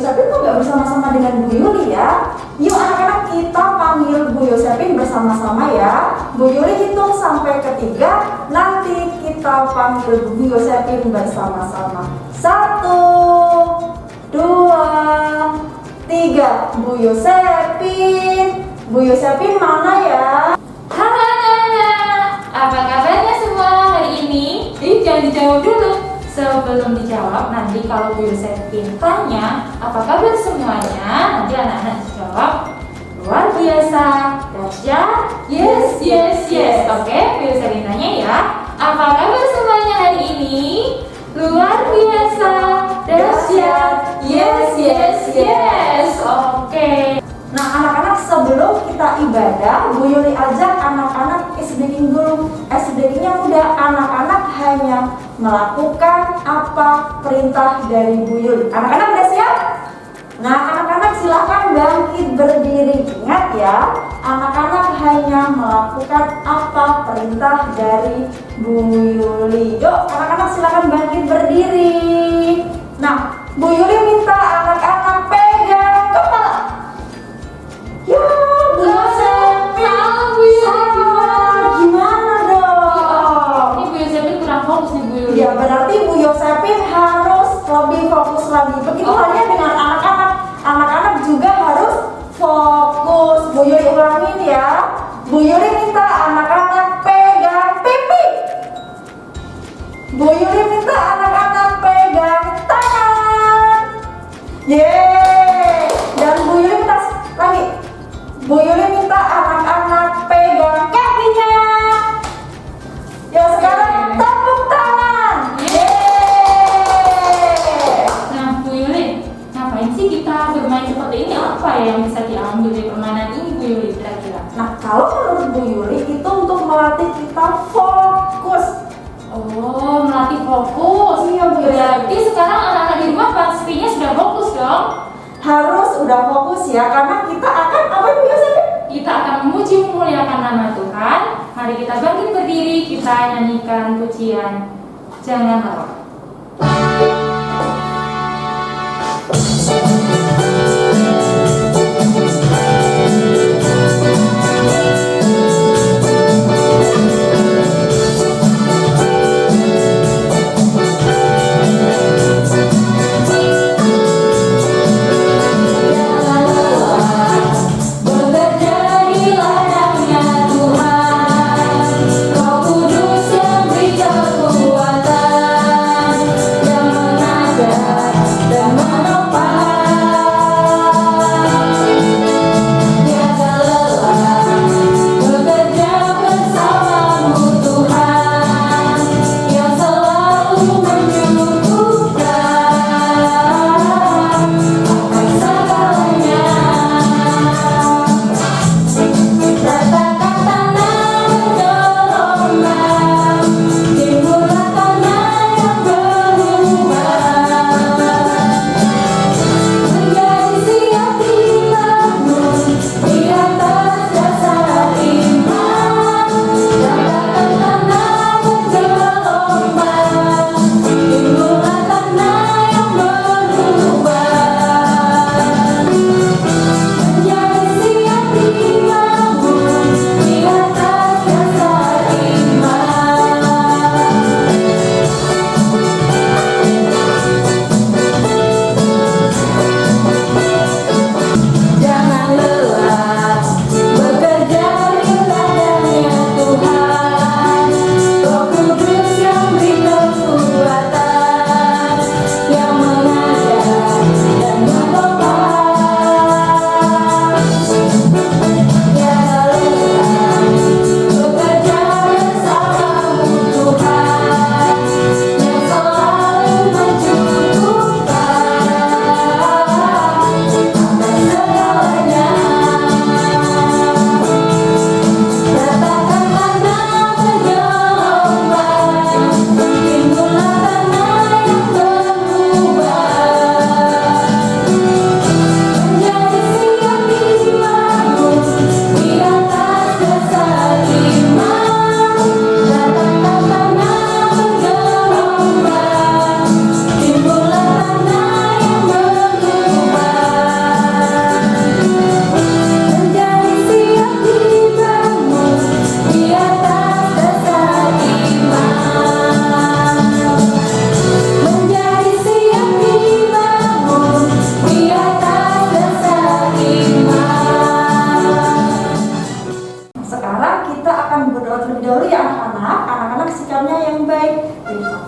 Yosepin kok nggak bersama-sama dengan Bu Yuli ya? Yuk anak-anak, kita panggil Bu Yosepin bersama-sama ya. Bu Yuli hitung sampai ketiga, nanti kita panggil Bu Yosepin bersama-sama. 1, 2, 3. Bu Yosepin. Bu Yosepin mana ya? Halo anak-anak, apa kabarnya semua hari ini? Jangan dijawab dulu. Sebelum dijawab, nanti kalau Bu Yosepin tanya, apa kabar semuanya? Nanti anak-anak jawab, luar biasa, dahsyat, yes, yes, yes. Oke, Bu Yosepin tanya ya, apa kabar semuanya hari ini? Luar biasa, dahsyat, yes, yes, yes. Oke. Nah anak-anak, sebelum kita ibadah, Bu Yuli ajak anak-anak ice breaking dulu. Ice breakingnya mudah, anak-anak hanya melakukan apa perintah dari Bu Yuli. Anak-anak udah siap? Nah anak-anak silakan bangkit berdiri. Ingat ya, anak-anak hanya melakukan apa perintah dari Bu Yuli. Yuk anak-anak silakan bangkit berdiri. Nah Bu Yuli minta anak-anak pegang kepala. Ya, Bu Yosepin, gimana dong? Ini Bu Yosepin kurang fokus nih Bu Yuli. Ya, berarti Bu Yosepin harus lebih fokus lagi. Begitu halnya dengan anak-anak. Anak-anak juga harus fokus. Bu Yuli ulangin ya. Bu Yuli minta anak-anak pegang pipi. Bu Yuli minta anak-anak pegang tangan. Yeay. Dan Bu Yuli minta lagi. Bu Yuli minta anak-anak pegang kakinya. Ya sekarang tepuk tangan. Yeay. Nah Bu Yuli, ngapain sih kita bermain seperti ini? Apa ya yang bisa diambil dari permainan ini Bu Yuli kira-kira? Nah kalau menurut Bu Yuli itu untuk melatih kita fokus. Oh, melatih fokus. Iya Bu Yuli. Berarti sekarang anak-anak di rumah pastinya sudah fokus dong. Harus udah fokus ya, karena kita akan apa Bu Yosepin? Kita akan memuji memuliakan nama Tuhan. Mari kita bangkit berdiri, kita nyanyikan pujian Jangan Marah. Dan menopang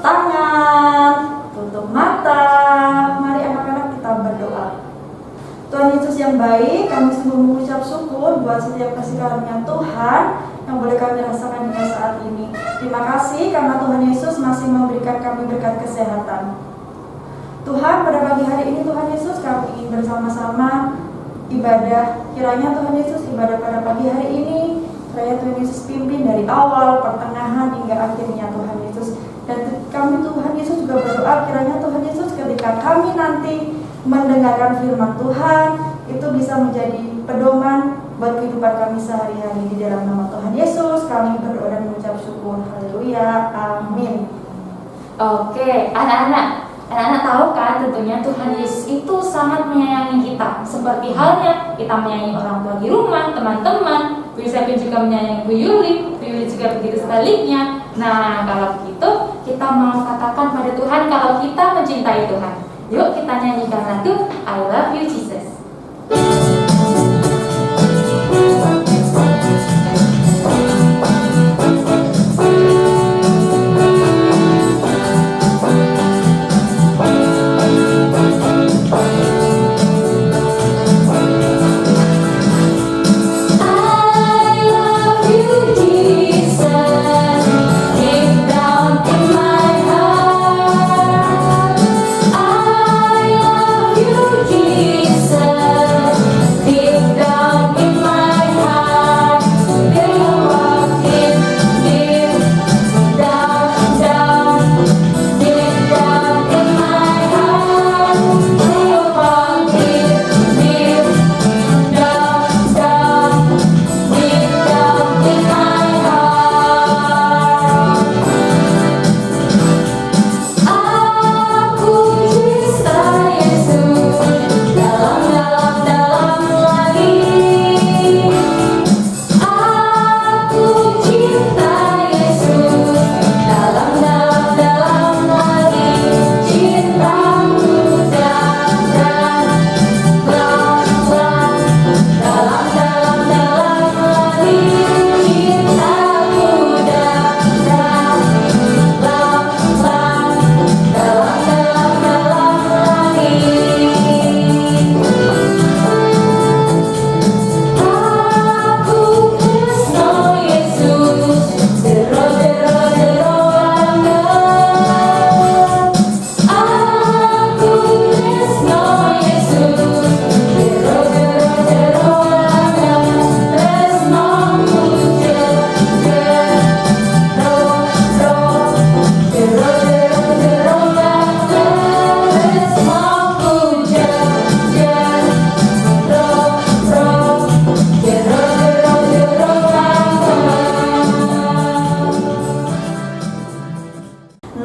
tangan, tutup mata. Mari anak-anak kita berdoa. Tuhan Yesus yang baik, kami sungguh mengucap syukur buat setiap kasih karunia Tuhan yang boleh kami rasakan hingga saat ini. Terima kasih karena Tuhan Yesus masih memberikan kami berkat kesehatan. Tuhan, pada pagi hari ini Tuhan Yesus kami ingin bersama-sama ibadah. Kiranya Tuhan Yesus ibadah pada pagi hari ini, kiranya Tuhan Yesus pimpin dari awal, pertengahan hingga akhirnya Tuhan Yesus. Dan kami Tuhan Yesus juga berdoa kiranya Tuhan Yesus ketika kami nanti mendengarkan firman Tuhan itu bisa menjadi pedoman buat kehidupan kami sehari-hari. Di dalam nama Tuhan Yesus kami berdoa dan mengucap syukur. Haleluya, amin. Oke, anak-anak tahu kan tentunya Tuhan Yesus itu sangat menyayangi kita. Seperti halnya kita menyayangi orang tua di rumah, teman-teman. Bu Yusepin juga menyayangi Bu Yuli juga begitu sebaliknya. Nah, kalau begitu kita mau katakan pada Tuhan kalau kita mencintai Tuhan. Yuk kita nyanyikan lagu I Love You Jesus.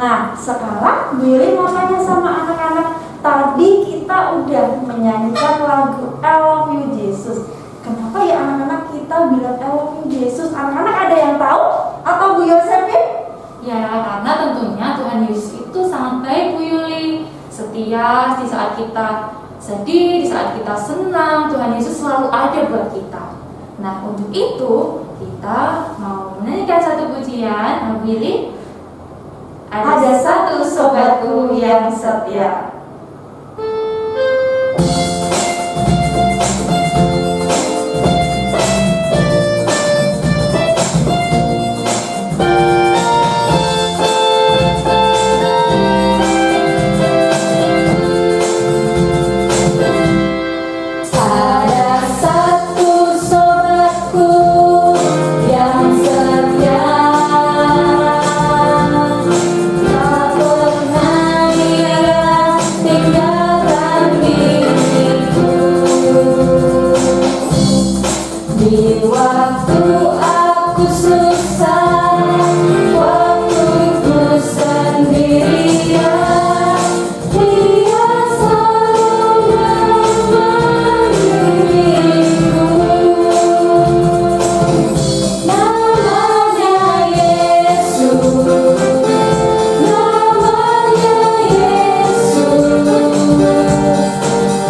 Nah, sekarang Billy mau tanya sama anak-anak. Tadi kita udah menyanyikan lagu I Love You Jesus. Kenapa ya anak-anak kita bilang I Love You Jesus? Anak-anak ada yang tahu? Atau Bu Yosepin? Ya, karena tentunya Tuhan Yesus itu sangat baik Bu Yuli. Setia di saat kita sedih, di saat kita senang, Tuhan Yesus selalu ada buat kita. Nah, untuk itu kita mau menyanyikan satu pujian. Nah, Billy, Ada satu sobatku yang setia.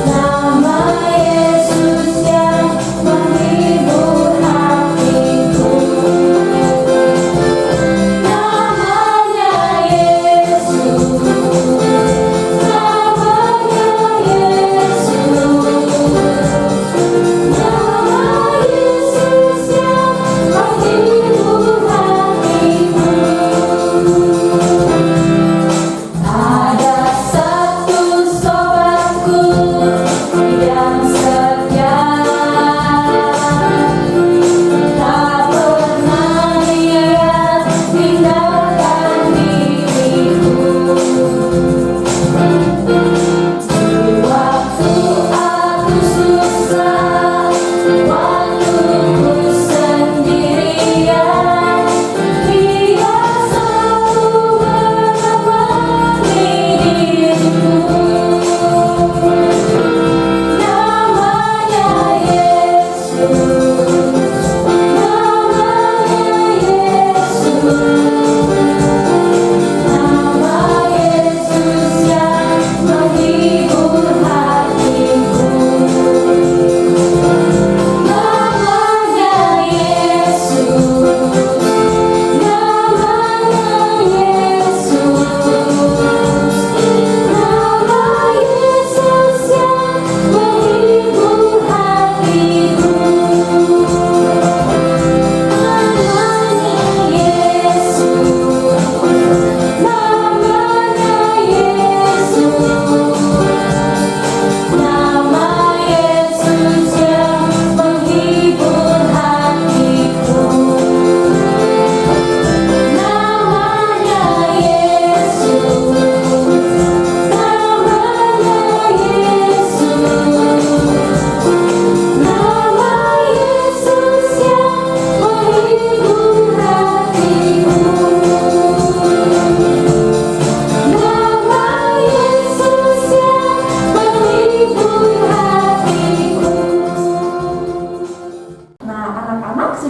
Nama Yesus yang menghibur hati.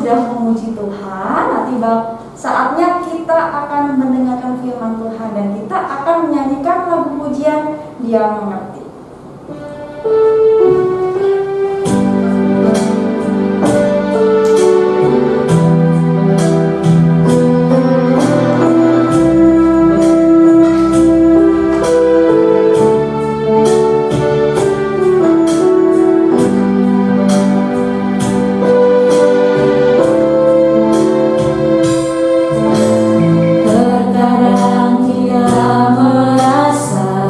sudah memuji Tuhan, nah tiba saatnya kita akan mendengarkan firman Tuhan dan kita akan menyanyikan lagu pujian Dia Mengerti. Terkadang dia merasa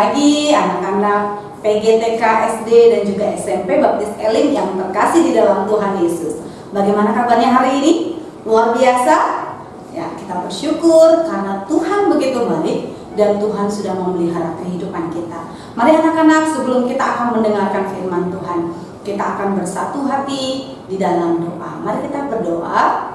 pagi anak-anak PGTK, SD, dan juga SMP Baptis Elim yang terkasih di dalam Tuhan Yesus. Bagaimana kabarnya hari ini? Luar biasa? Ya, kita bersyukur karena Tuhan begitu baik dan Tuhan sudah memelihara kehidupan kita. Mari anak-anak, sebelum kita akan mendengarkan firman Tuhan, kita akan bersatu hati di dalam doa. Mari kita berdoa.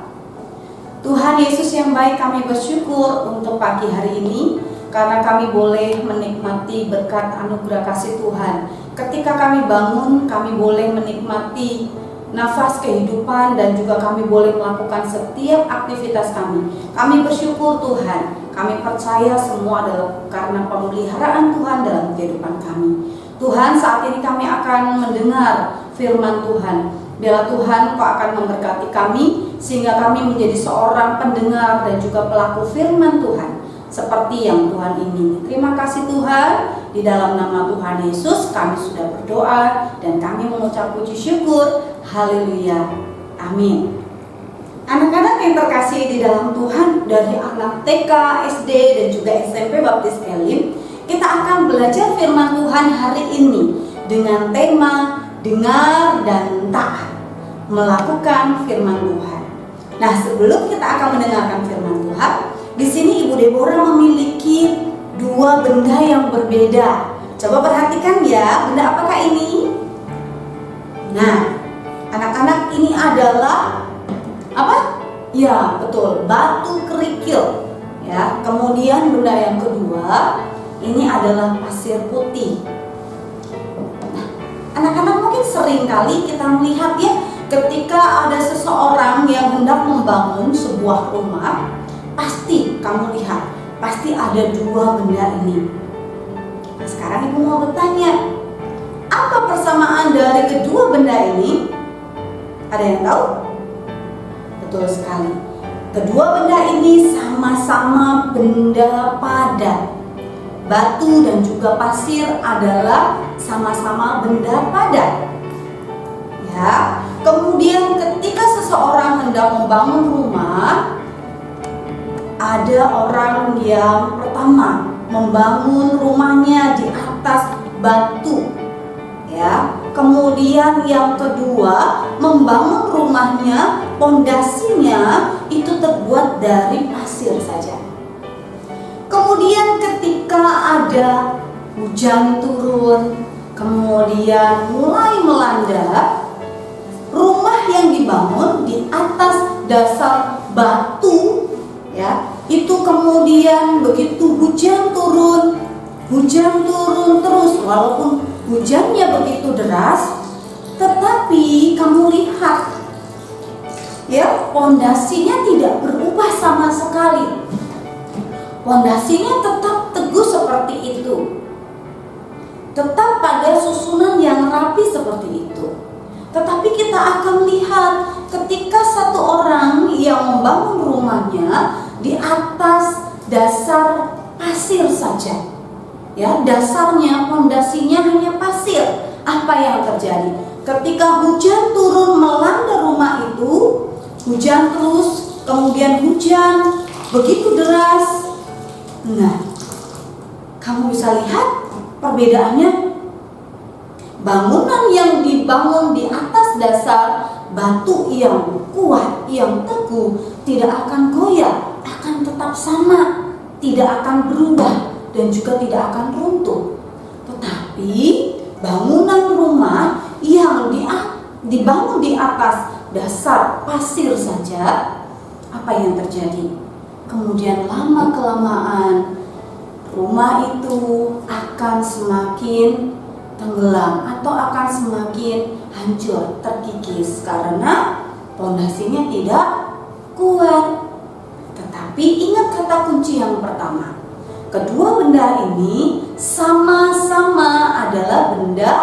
Tuhan Yesus yang baik, kami bersyukur untuk pagi hari ini karena kami boleh menikmati berkat anugerah kasih Tuhan. Ketika kami bangun, kami boleh menikmati nafas kehidupan dan juga kami boleh melakukan setiap aktivitas kami. Kami bersyukur Tuhan, kami percaya semua adalah karena pemeliharaan Tuhan dalam kehidupan kami. Tuhan, saat ini kami akan mendengar firman Tuhan. Biarlah Tuhan Kau akan memberkati kami sehingga kami menjadi seorang pendengar dan juga pelaku firman Tuhan seperti yang Tuhan ingini. Terima kasih Tuhan, di dalam nama Tuhan Yesus kami sudah berdoa dan kami mengucap puji syukur. Haleluya, amin. Anak-anak yang terkasih di dalam Tuhan, dari anak TK, SD, dan juga SMP Baptis Elim, kita akan belajar firman Tuhan hari ini dengan tema dengar dan taat, melakukan firman Tuhan. Nah, sebelum kita akan mendengarkan firman Tuhan, di sini Ibu Deborah memiliki dua benda yang berbeda. Coba perhatikan ya, benda apakah ini? Nah, anak-anak, ini adalah apa? Ya, betul, batu kerikil. Ya, kemudian benda yang kedua, ini adalah pasir putih. Nah, anak-anak mungkin sering kali kita melihat ya, ketika ada seseorang yang hendak membangun sebuah rumah, pasti kamu lihat, pasti ada dua benda ini. Nah, sekarang Ibu mau bertanya, apa persamaan dari kedua benda ini? Ada yang tahu? Betul sekali. Kedua benda ini sama-sama benda padat. Batu dan juga pasir adalah sama-sama benda padat. Ya. Kemudian ketika seseorang hendak membangun rumah, ada orang yang pertama membangun rumahnya di atas batu, ya. Kemudian yang kedua membangun rumahnya, pondasinya itu terbuat dari pasir saja. Kemudian ketika ada hujan turun, kemudian mulai melanda, rumah yang dibangun di atas dasar batu, ya, itu kemudian begitu hujan turun terus, walaupun hujannya begitu deras, tetapi kamu lihat ya, pondasinya tidak berubah sama sekali. Pondasinya tetap teguh seperti itu, tetap pada susunan yang rapi seperti itu. Tetapi kita akan lihat ketika satu orang yang membangun rumahnya di atas dasar pasir saja, ya, dasarnya, pondasinya hanya pasir. Apa yang terjadi? Ketika hujan turun melanda rumah itu, hujan terus, kemudian hujan begitu deras. Nah, kamu bisa lihat perbedaannya. Bangunan yang dibangun di atas dasar batu yang kuat, yang teguh, tidak akan goyah, akan tetap sama, tidak akan berubah, dan juga tidak akan runtuh. Tetapi bangunan rumah yang dibangun di atas dasar pasir saja, apa yang terjadi? Kemudian lama-kelamaan rumah itu akan semakin tenggelam atau akan semakin hancur, terkikis karena pondasinya tidak kuat. Tetapi ingat kata kunci yang pertama, kedua benda ini sama-sama adalah benda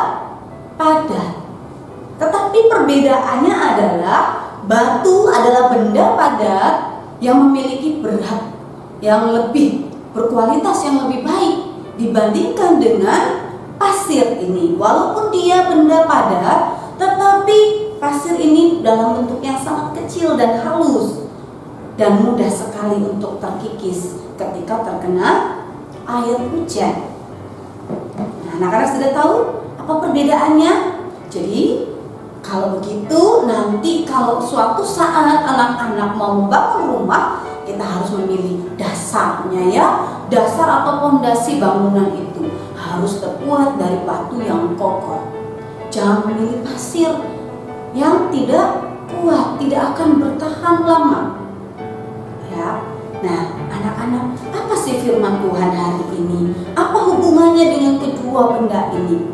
padat. Tetapi perbedaannya adalah batu adalah benda padat yang memiliki berat yang lebih berkualitas, yang lebih baik dibandingkan dengan pasir ini. Walaupun dia benda padat, tetapi pasir ini dalam bentuk yang sangat kecil dan halus dan mudah sekali untuk terkikis ketika terkena air hujan. Anak-anak sudah tahu apa perbedaannya? Jadi kalau begitu nanti kalau suatu saat anak-anak mau membangun rumah, kita harus memilih dasarnya ya. Dasar atau fondasi bangunan itu harus terbuat dari batu yang kokoh. Jangan memilih pasir yang tidak kuat, tidak akan bertahan lama. Ya. Nah, anak-anak, apa sih firman Tuhan hari ini? Apa hubungannya dengan kedua benda ini?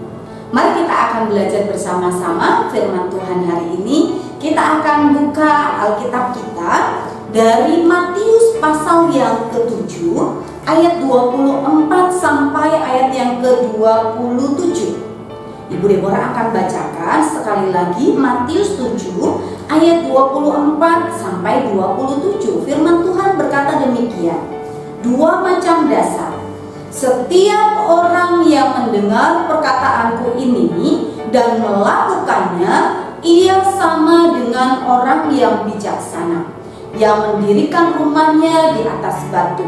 Mari kita akan belajar bersama-sama firman Tuhan hari ini. Kita akan buka Alkitab kita dari Matius pasal yang ke-7 ayat 24 sampai ayat yang ke-27. Ibu Deborah akan bacakan sekali lagi Matius 7 ayat 24 sampai 27. Firman Tuhan berkata demikian. Dua macam dasar. Setiap orang yang mendengar perkataanku ini dan melakukannya, ia sama dengan orang yang bijaksana, yang mendirikan rumahnya di atas batu.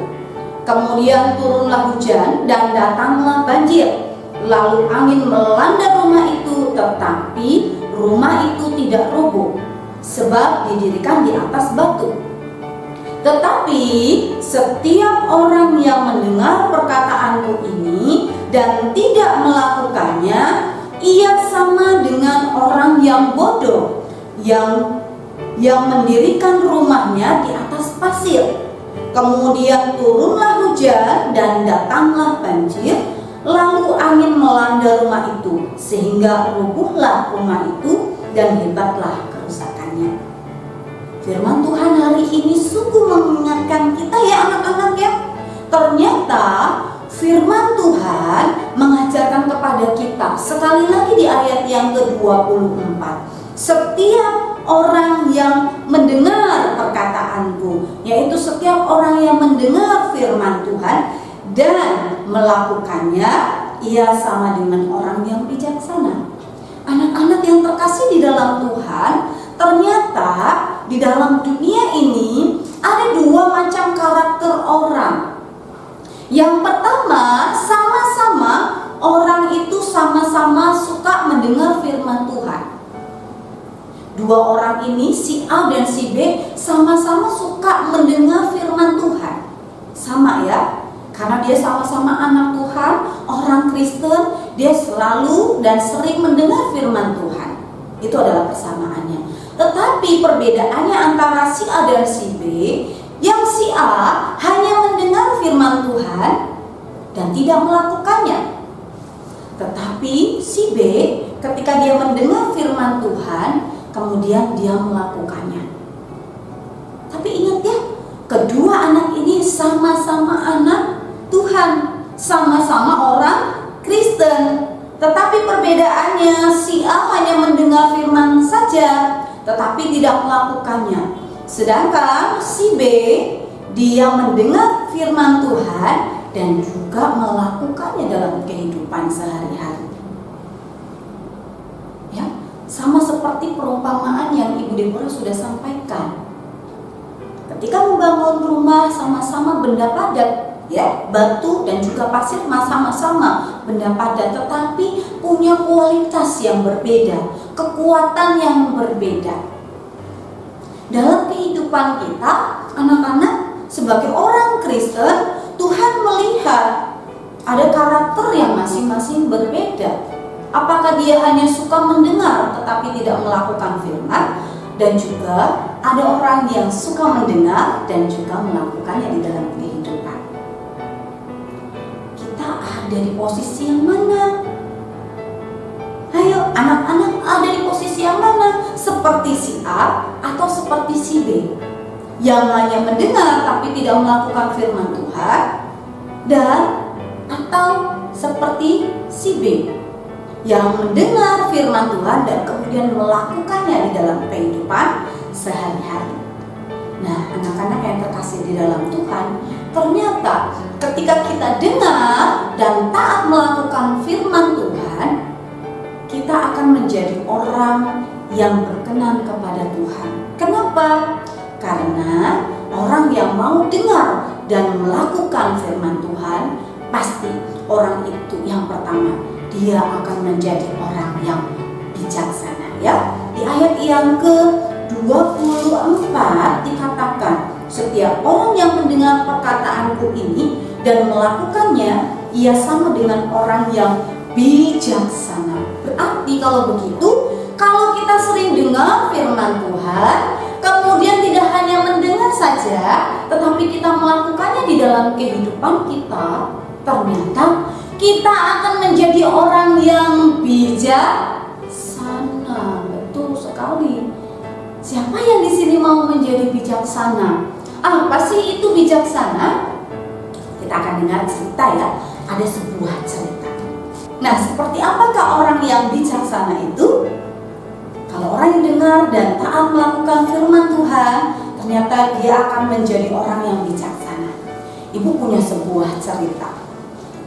Kemudian turunlah hujan dan datanglah banjir. Lalu angin melanda rumah itu, tetapi rumah itu tidak roboh, sebab didirikan di atas batu. Tetapi setiap orang yang mendengar perkataanku ini dan tidak melakukannya, ia sama dengan orang yang bodoh, yang mendirikan rumahnya di atas pasir. Kemudian turunlah hujan dan datanglah banjir. Lalu angin melanda rumah itu, sehingga rubuhlah rumah itu dan hebatlah kerusakannya. Firman Tuhan hari ini sungguh mengingatkan kita ya anak-anak ya. Ternyata firman Tuhan mengajarkan kepada kita sekali lagi di ayat yang ke-24. Setiap orang yang mendengar perkataanku, yaitu setiap orang yang mendengar firman Tuhan dan melakukannya, ia sama dengan orang yang bijaksana. Anak-anak yang terkasih di dalam Tuhan, ternyata di dalam dunia ini ada dua macam karakter orang. Yang pertama, sama-sama orang itu sama-sama suka mendengar firman Tuhan. Dua orang ini, si A dan si B, sama-sama suka mendengar firman Tuhan. Sama ya? Karena dia sama-sama anak Tuhan, orang Kristen, dia selalu dan sering mendengar firman Tuhan. Itu adalah persamaannya. Tetapi perbedaannya antara si A dan si B, yang si A hanya mendengar firman Tuhan dan tidak melakukannya. Tetapi si B ketika dia mendengar firman Tuhan, kemudian dia melakukannya. Tapi ingat ya, kedua anak ini sama-sama anak Tuhan, sama-sama orang Kristen. Tetapi perbedaannya, si A hanya mendengar firman saja, tetapi tidak melakukannya. Sedangkan si B, dia mendengar firman Tuhan dan juga melakukannya dalam kehidupan sehari-hari. Ya, sama seperti perumpamaan yang Ibu Deborah sudah sampaikan. Ketika membangun rumah sama-sama benda padat, ya, batu dan juga pasir sama-sama benda padat, tetapi punya kualitas yang berbeda, kekuatan yang berbeda. Dalam kehidupan kita, anak-anak, sebagai orang Kristen, Tuhan melihat ada karakter yang masing-masing berbeda. Apakah dia hanya suka mendengar tetapi tidak melakukan firman, dan juga ada orang yang suka mendengar dan juga melakukannya di dalam kehidupan. Kita ada di posisi yang mana? Ayo anak-anak, ada di posisi yang mana? Seperti si A atau seperti si B, yang hanya mendengar tapi tidak melakukan firman Tuhan, dan atau seperti si B, yang mendengar firman Tuhan dan kemudian melakukannya di dalam kehidupan sehari-hari. Nah, anak-anak yang terkasih di dalam Tuhan, ternyata ketika kita dengar dan taat melakukan firman Tuhan, kita akan menjadi orang yang berkenan kepada Tuhan. Kenapa? Karena orang yang mau dengar dan melakukan firman Tuhan, pasti orang itu yang pertama dia akan menjadi orang yang bijaksana ya. Di ayat yang ke-24 dikatakan, setiap orang yang mendengar perkataanku ini dan melakukannya, ia sama dengan orang yang bijaksana. Berarti kalau begitu, kalau kita sering dengar firman Tuhan, kemudian tidak hanya mendengar saja, tetapi kita melakukannya di dalam kehidupan kita, ternyata kita akan menjadi orang yang bijaksana. Betul sekali. Siapa yang di sini mau menjadi bijaksana? Apa sih itu bijaksana? Kita akan dengar cerita ya. Ada sebuah cerita. Nah, seperti apakah orang yang bijaksana itu? Kalau orang yang dengar dan taat melakukan firman Tuhan, ternyata dia akan menjadi orang yang bijaksana. Ibu punya sebuah cerita.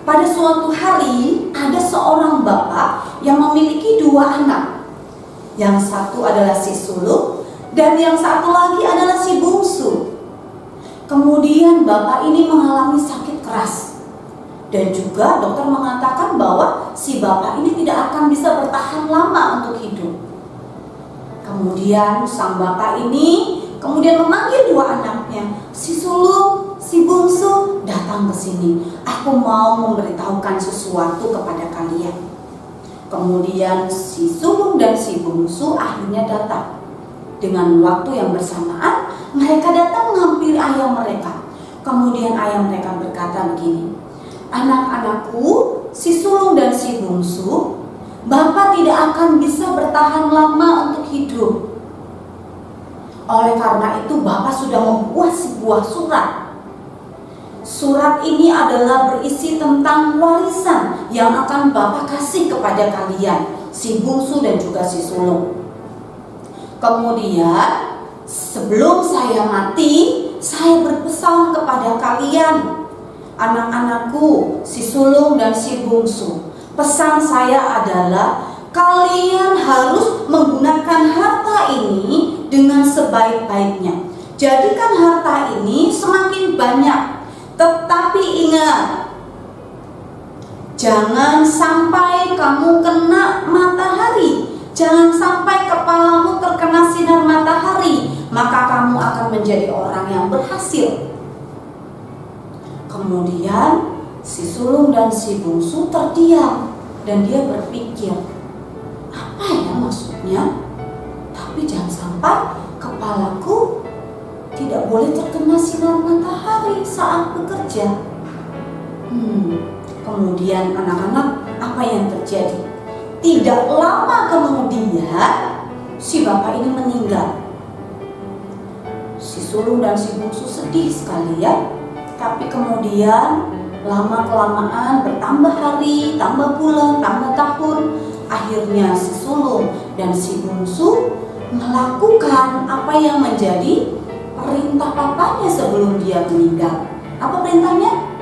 Pada suatu hari, ada seorang bapak yang memiliki 2 anak. Yang satu adalah si sulung dan yang satu lagi adalah si bungsu. Kemudian bapak ini mengalami sakit keras. Dan juga dokter mengatakan bahwa si bapak ini tidak akan bisa bertahan lama untuk hidup. Kemudian sang bapak ini kemudian memanggil 2 anaknya, si sulung, si bungsu, datang ke sini. Aku mau memberitahukan sesuatu kepada kalian. Kemudian si sulung dan si bungsu akhirnya datang. Dengan waktu yang bersamaan, mereka datang menghampiri ayah mereka. Kemudian ayah mereka berkata begini, anak-anakku, si sulung dan si bungsu, Bapak tidak akan bisa bertahan lama untuk hidup. Oleh karena itu Bapak sudah membuat sebuah surat. Surat ini adalah berisi tentang warisan yang akan Bapak kasih kepada kalian, si bungsu dan juga si sulung. Kemudian sebelum saya mati, saya berpesan kepada kalian, anak-anakku, si sulung dan si bungsu. Pesan saya adalah kalian harus menggunakan harta ini dengan sebaik-baiknya. Jadikan harta ini semakin banyak. Tetapi ingat, jangan sampai kamu kena matahari. Jangan sampai kepalamu terkena sinar matahari, maka kamu akan menjadi orang yang berhasil. Kemudian si sulung dan si bungsu terdiam dan dia berpikir, apa ya maksudnya? Tapi jangan sampai kepalaku tidak boleh terkena sinar matahari saat bekerja. Kemudian anak-anak, apa yang terjadi? Tidak lama kemudian si bapak ini meninggal. Si sulung dan si bungsu sedih sekali ya. Tapi kemudian lama-kelamaan bertambah hari, tambah bulan, tambah tahun. Akhirnya si sulung dan si bungsu melakukan apa yang menjadi perintah papanya sebelum dia meninggal. Apa perintahnya?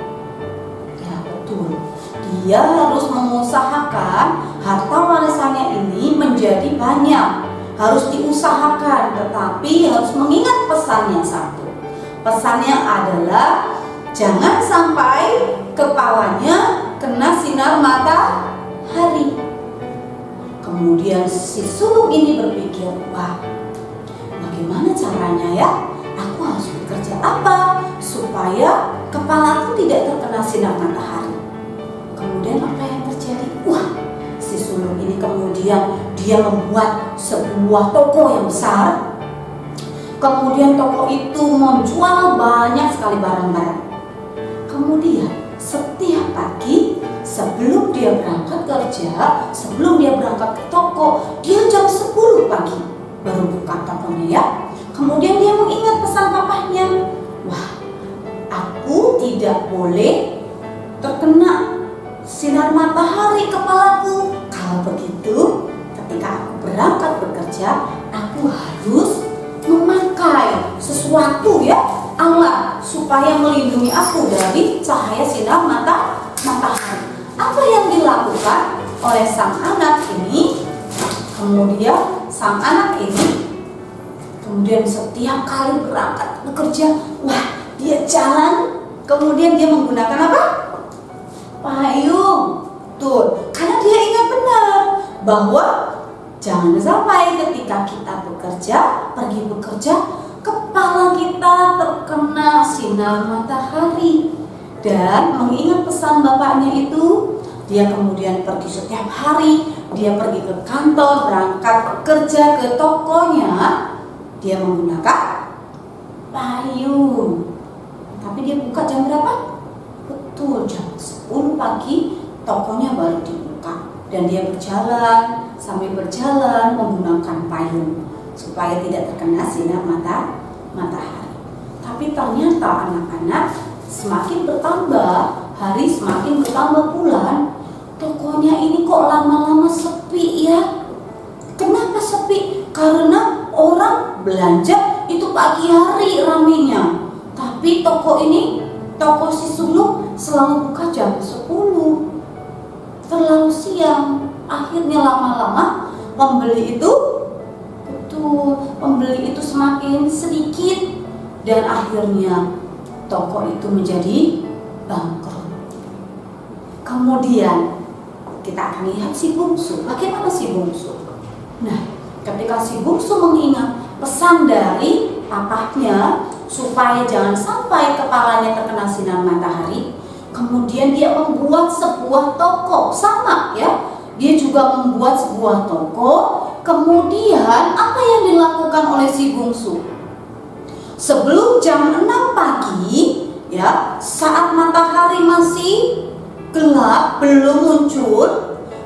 Ya betul, dia harus mengusahakan harta warisannya ini menjadi banyak. Harus diusahakan, tetapi harus mengingat pesan yang satu. Pesannya adalah jangan sampai kepalanya kena sinar matahari. Kemudian si sulung ini berpikir, wah, bagaimana caranya ya? Aku harus bekerja apa supaya kepalaku tidak terkena sinar matahari? Kemudian apa yang terjadi? Wah, si sulung ini kemudian dia membuat sebuah toko yang besar. Kemudian toko itu menjual banyak sekali barang-barang. Kemudian setiap pagi sebelum dia berangkat kerja, sebelum dia berangkat ke toko, dia jam 10 pagi baru buka tokonya ya. Kemudian dia mengingat pesan papahnya, wah, aku tidak boleh terkena sinar matahari kepalaku. Kalau begitu, ketika aku berangkat bekerja, aku harus memakai sesuatu ya, alat supaya melindungi aku dari cahaya sinar matahari. Apa yang dilakukan oleh sang anak ini? Kemudian sang anak ini kemudian setiap kali berangkat bekerja, wah, dia jalan, kemudian dia menggunakan apa? Payung. Tuh, karena dia benar bahwa jangan sampai ketika kita pergi bekerja, kepala kita terkena sinar matahari. Dan mengingat pesan bapaknya itu, dia kemudian pergi setiap hari, dia pergi ke kantor, berangkat kerja ke tokonya, dia menggunakan payung. Tapi dia buka jam berapa? Betul, jam 10 pagi tokonya baru dibuka. Dan dia sambil berjalan menggunakan payung supaya tidak terkena sinar matahari. Tapi ternyata anak-anak, semakin bertambah hari, semakin bertambah bulan, tokonya ini kok lama-lama sepi ya. Kenapa sepi? Karena orang belanja itu pagi hari ramenya. Tapi toko si sulung selalu buka jam 10. Terlalu siang. Akhirnya lama-lama pembeli itu semakin sedikit. Dan akhirnya toko itu menjadi bangkrut. Kemudian kita akan lihat si bungsu. Bagaimana si bungsu? Nah, ketika si bungsu mengingat pesan dari papahnya supaya jangan sampai kepalanya terkena sinar matahari, kemudian dia membuat sebuah toko. Sama ya, dia juga membuat sebuah toko. Kemudian apa yang dilakukan oleh si bungsu? Sebelum jam 6 pagi ya, saat matahari masih gelap, belum muncul,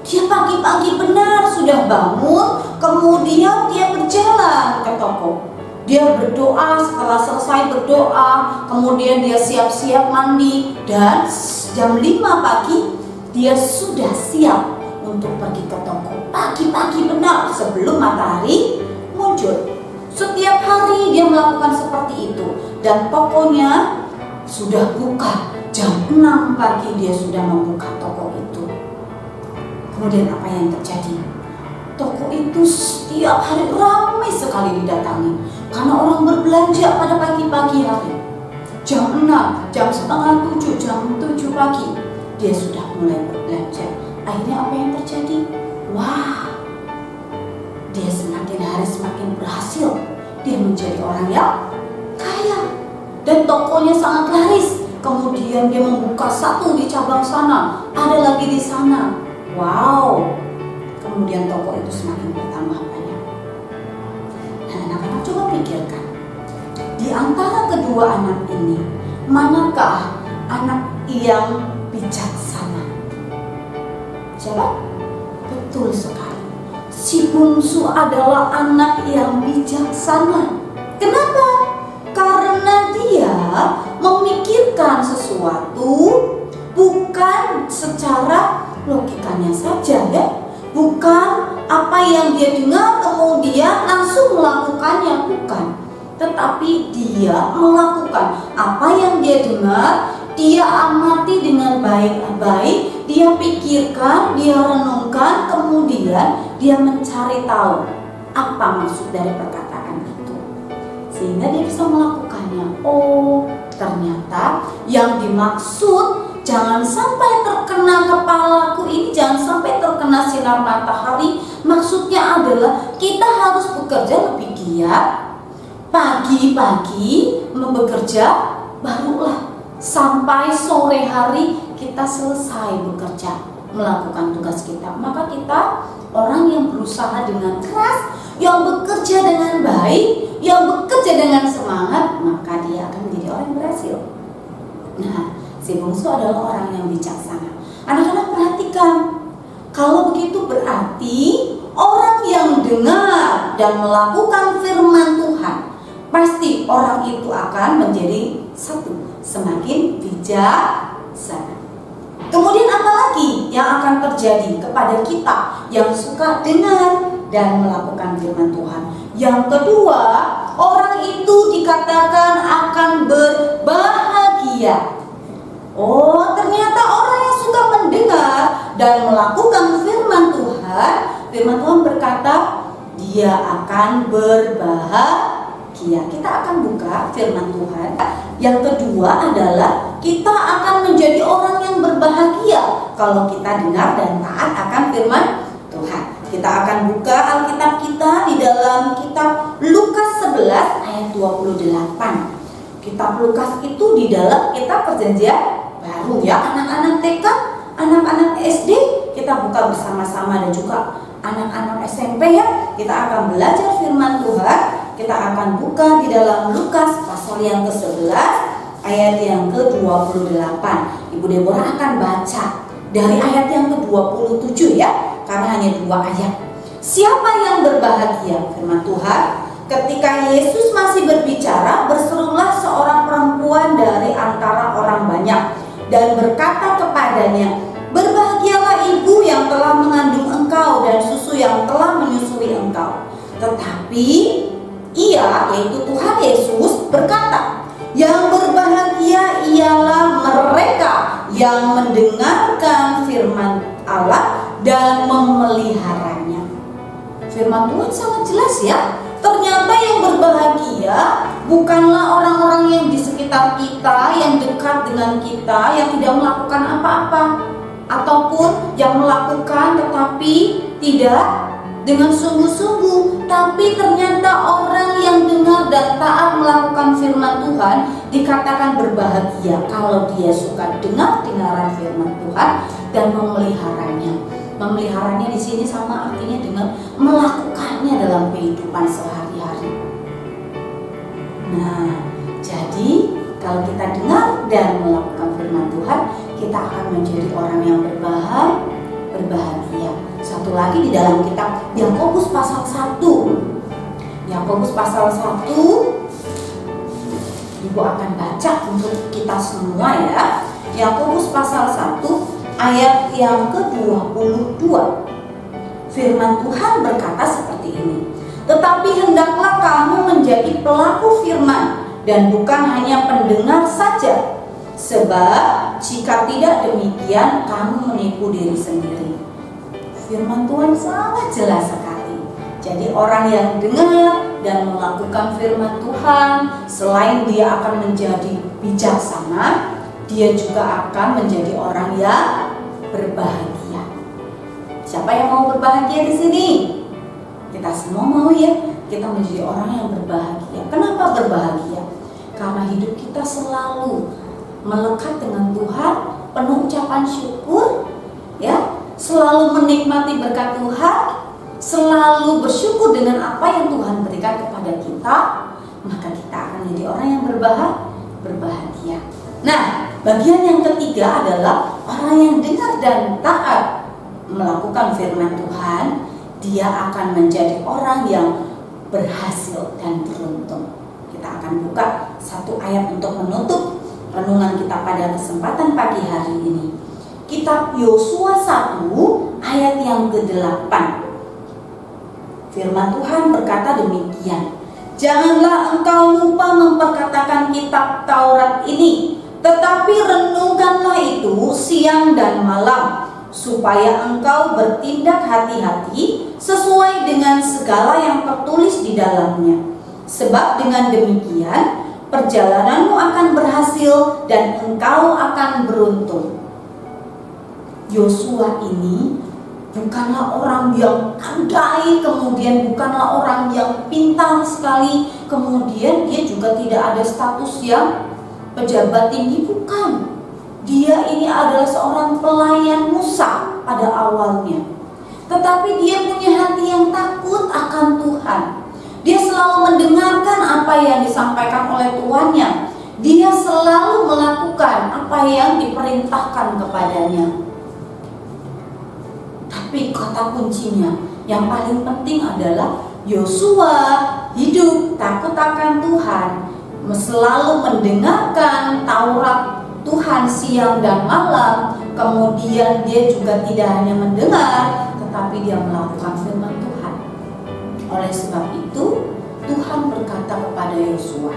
dia pagi-pagi benar sudah bangun, kemudian dia berjalan ke toko. Dia berdoa, setelah selesai berdoa, kemudian dia siap-siap mandi, dan jam 5 pagi dia sudah siap untuk pergi ke toko. Pagi-pagi benar sebelum matahari muncul. Setiap hari dia melakukan seperti itu, dan tokonya sudah buka. Jam 6 pagi dia sudah membuka toko itu. Kemudian apa yang terjadi? Toko itu setiap hari ramai sekali didatangi, karena orang berbelanja pada pagi-pagi hari. Jam 6, jam setengah 7, jam 7 pagi dia sudah mulai berbelanja. Akhirnya apa yang terjadi? Wah, dia semakin hari semakin berhasil. Dia menjadi orang yang kaya, dan tokonya sangat laris. Kemudian dia membuka satu di cabang sana, ada lagi di sana. Wow, kemudian toko itu semakin bertambah banyak. Nah, anak-anak coba pikirkan, di antara kedua anak ini, manakah anak yang bijaksana? Coba, betul sekali. Si bungsu adalah anak yang bijaksana. Kenapa? Karena dia memikirkan sesuatu bukan secara logikanya saja ya. Bukan apa yang dia dengar kemudian langsung melakukannya, bukan. Tetapi dia melakukan apa yang dia dengar, dia amati dengan baik-baik, dia pikirkan, dia renungkan, kemudian dia mencari tahu apa maksud dari perkataan itu, sehingga dia bisa melakukannya. Oh, ternyata yang dimaksud jangan sampai terkena kepalaku ini, jangan sampai terkena sinar matahari. Maksudnya adalah kita harus bekerja lebih giat, pagi-pagi bekerja, barulah sampai sore hari kita selesai bekerja melakukan tugas kita. Maka kita orang yang berusaha dengan keras, yang bekerja dengan baik, yang bekerja dengan semangat, maka dia akan menjadi orang yang berhasil. Nah, si bungsu adalah orang yang bijaksana. Anak-anak perhatikan, kalau begitu berarti orang yang dengar dan melakukan firman Tuhan, pasti orang itu akan menjadi semakin bijaksana. Kemudian apa lagi yang akan terjadi kepada kita yang suka dengar dan melakukan firman Tuhan? Yang kedua, orang itu dikatakan akan berbahagia. Oh, ternyata orang yang suka mendengar dan melakukan firman Tuhan berkata dia akan berbahagia. Kita akan buka firman Tuhan Yang kedua adalah kita akan menjadi orang yang berbahagia kalau kita dengar dan taat akan firman Tuhan. Kita akan buka Alkitab kita di dalam kitab Lukas 11 ayat 28. Kitab Lukas itu di dalam kitab Perjanjian Baru ya, anak-anak TK, anak-anak SD, kita buka bersama-sama dan juga anak-anak SMP ya. Kita akan belajar firman Tuhan. Kita akan buka di dalam Lukas pasal yang ke-11 ayat yang ke-28. Ibu Deborah akan baca dari ayat yang ke-27 ya, karena hanya 2 ayat. Siapa yang berbahagia? Firman Tuhan. Ketika Yesus masih berbicara, berserulah seorang perempuan dari antara orang banyak dan berkata kepadanya, "Berbahagialah ibu yang telah mengandung engkau dan susu yang telah menyusui engkau." Tetapi ia, yaitu Tuhan Yesus, berkata, "Yang berbahagia ialah mereka yang mendengarkan firman Allah dan memeliharanya." Firman Tuhan sangat jelas ya. Ternyata yang berbahagia bukanlah orang-orang yang di sekitar kita, yang dekat dengan kita, yang tidak melakukan apa-apa, ataupun yang melakukan tetapi tidak dengan sungguh-sungguh. Tapi ternyata orang yang dengar dan taat melakukan firman Tuhan dikatakan berbahagia kalau dia suka dengar-dengaran firman Tuhan dan memeliharanya. Memeliharanya di sini sama artinya dengan melakukannya dalam kehidupan sehari-hari. Nah, jadi kalau kita dengar dan melakukan firman Tuhan, kita akan menjadi orang yang berbahagia. Satu lagi di dalam kitab Yakobus pasal 1. Yakobus pasal 1, Ibu akan baca untuk kita semua ya. Yakobus pasal 1 ayat yang ke-22. Firman Tuhan berkata seperti ini, "Tetapi hendaklah kamu menjadi pelaku firman dan bukan hanya pendengar saja. Sebab jika tidak demikian, kamu menipu diri sendiri." Firman Tuhan sangat jelas sekali. Jadi orang yang dengar dan melakukan firman Tuhan, selain dia akan menjadi bijaksana, dia juga akan menjadi orang yang berbahagia. Siapa yang mau berbahagia di sini? Kita semua mau ya. Kita menjadi orang yang berbahagia. Kenapa berbahagia? Karena hidup kita selalu melekat dengan Tuhan, penuh ucapan syukur, ya, selalu menikmati berkat Tuhan, selalu bersyukur dengan apa yang Tuhan berikan kepada kita, maka kita akan menjadi orang yang berbahagia. Nah, bagian yang ketiga adalah orang yang dengar dan taat melakukan firman Tuhan, dia akan menjadi orang yang berhasil dan beruntung. Kita akan buka satu ayat untuk menutup renungan kita pada kesempatan pagi hari ini. Kitab Yosua 1 ayat yang ke-8. Firman Tuhan berkata demikian, "Janganlah engkau lupa memperkatakan kitab Taurat ini, tetapi renungkanlah itu siang dan malam, supaya engkau bertindak hati-hati sesuai dengan segala yang tertulis di dalamnya. Sebab dengan demikian perjalananmu akan berhasil dan engkau akan beruntung." Yosua ini bukanlah orang yang pandai, kemudian bukanlah orang yang pintar sekali, kemudian dia juga tidak ada status yang pejabat tinggi, bukan. Dia ini adalah seorang pelayan Musa pada awalnya. Tetapi dia punya hati yang takut akan Tuhan. Dia selalu mendengarkan apa yang disampaikan oleh tuannya. Dia selalu melakukan apa yang diperintahkan kepadanya. Tapi kata kuncinya yang paling penting adalah Yosua hidup takut akan Tuhan, selalu mendengarkan Taurat Tuhan siang dan malam. Kemudian dia juga tidak hanya mendengar, tetapi dia melakukan firman Tuhan. Oleh sebab itu Tuhan berkata kepada Yosua,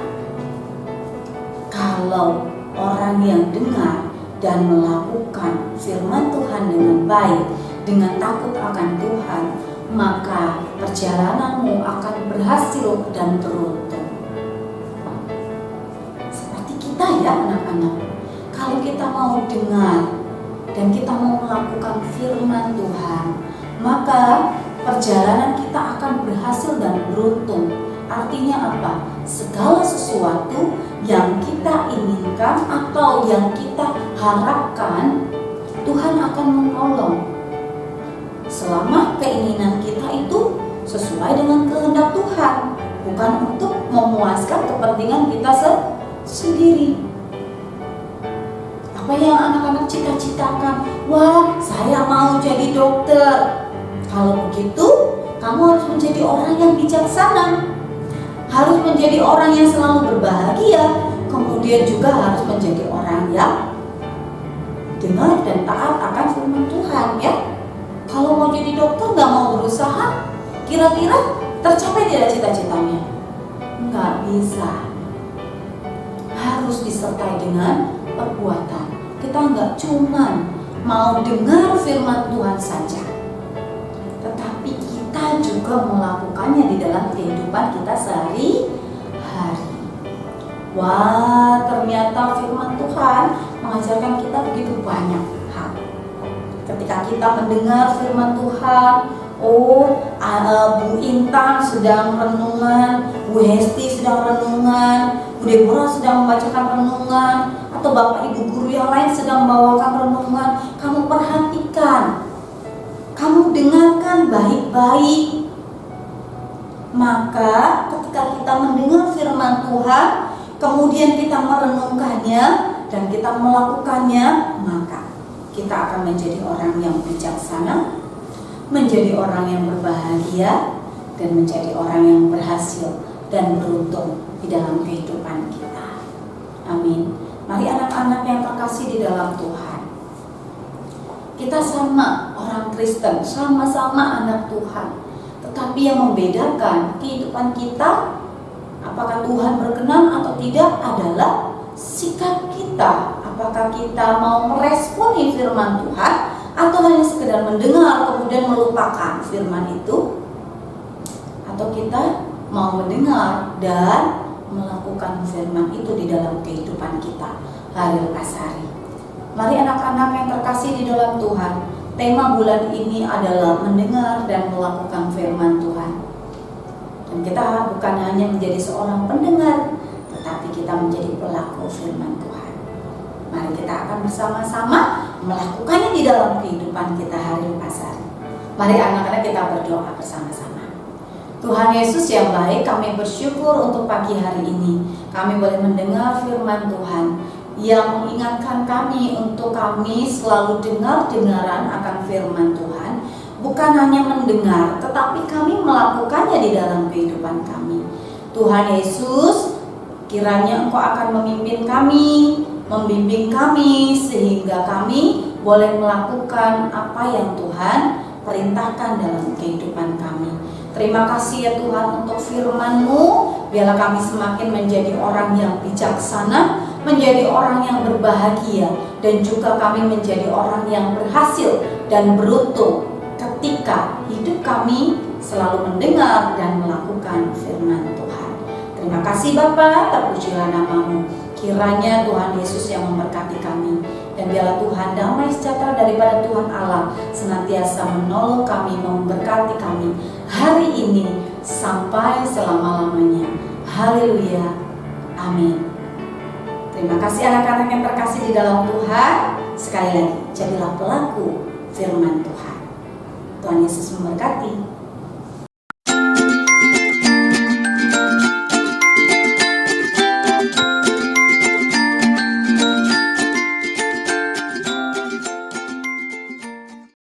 kalau orang yang dengar dan melakukan firman Tuhan dengan baik, dengan takut akan Tuhan, maka perjalananmu akan berhasil dan beruntung. Seperti kita ya anak-anak, kalau kita mau dengar dan kita mau melakukan firman Tuhan, maka perjalanan kita akan berhasil dan beruntung. Artinya apa? Segala sesuatu yang kita inginkan atau yang kita harapkan, Tuhan akan menolong. Selama keinginan kita itu sesuai dengan kehendak Tuhan, bukan untuk memuaskan kepentingan kita sendiri. Apa yang anak-anak cita-citakan? Wah, saya mau jadi dokter. Kalau begitu, kamu harus menjadi orang yang bijaksana, harus menjadi orang yang selalu berbahagia, kemudian juga harus menjadi orang yang dengar dan taat akan firman Tuhan ya. Kalau mau jadi dokter nggak mau berusaha, kira-kira tercapai tidak cita-citanya? Nggak bisa. Harus disertai dengan perbuatan. Kita nggak cuman mau dengar firman Tuhan saja, tetapi kita juga melakukannya di dalam kehidupan kita sehari-hari. Wah, ternyata firman Tuhan mengajarkan kita begitu banyak hal. Ketika kita mendengar firman Tuhan, Bu Intan sedang renungan, Bu Hesti sedang renungan, Bu Deborah sedang membacakan renungan, atau Bapak Ibu guru yang lain sedang membawakan renungan, kamu perhatikan, kamu dengarkan baik-baik. Maka ketika kita mendengar firman Tuhan, kemudian kita merenungkannya dan kita melakukannya, maka kita akan menjadi orang yang bijaksana, menjadi orang yang berbahagia, dan menjadi orang yang berhasil dan beruntung di dalam kehidupan kita. Amin. Mari anak-anak yang terkasih di dalam Tuhan, kita sama orang Kristen, sama-sama anak Tuhan, tetapi yang membedakan kehidupan kita, apakah Tuhan berkenan atau tidak, adalah sikap kita. Apakah kita mau meresponi firman Tuhan atau hanya sekedar mendengar kemudian melupakan firman itu, atau kita mau mendengar dan melakukan firman itu di dalam kehidupan kita hari lepas hari. Mari anak-anak yang terkasih di dalam Tuhan, tema bulan ini adalah mendengar dan melakukan firman Tuhan. Dan kita bukan hanya menjadi seorang pendengar, tetapi kita menjadi pelaku firman Tuhan. Mari kita akan bersama-sama melakukannya di dalam kehidupan kita hari lepas hari. Mari anak-anak kita berdoa bersama-sama. Tuhan Yesus yang baik, kami bersyukur untuk pagi hari ini kami boleh mendengar firman Tuhan yang mengingatkan kami untuk kami selalu dengar-dengaran akan firman Tuhan. Bukan hanya mendengar, tetapi kami melakukannya di dalam kehidupan kami. Tuhan Yesus, kiranya Engkau akan memimpin kami, membimbing kami, sehingga kami boleh melakukan apa yang Tuhan perintahkan dalam kehidupan kami. Terima kasih ya Tuhan untuk firman-Mu. Biarlah kami semakin menjadi orang yang bijaksana, menjadi orang yang berbahagia, dan juga kami menjadi orang yang berhasil dan beruntung ketika hidup kami selalu mendengar dan melakukan firman Tuhan. Terima kasih Bapa, terpujilah nama-Mu. Kiranya Tuhan Yesus yang memberkati kami, dan biarlah Tuhan damai sejahtera daripada Tuhan Allah senantiasa menolong kami, memberkati kami hari ini sampai selama-lamanya. Haleluya. Amin. Terima kasih anak-anak yang terkasih di dalam Tuhan. Sekali lagi, jadilah pelaku firman Tuhan. Tuhan Yesus memberkati.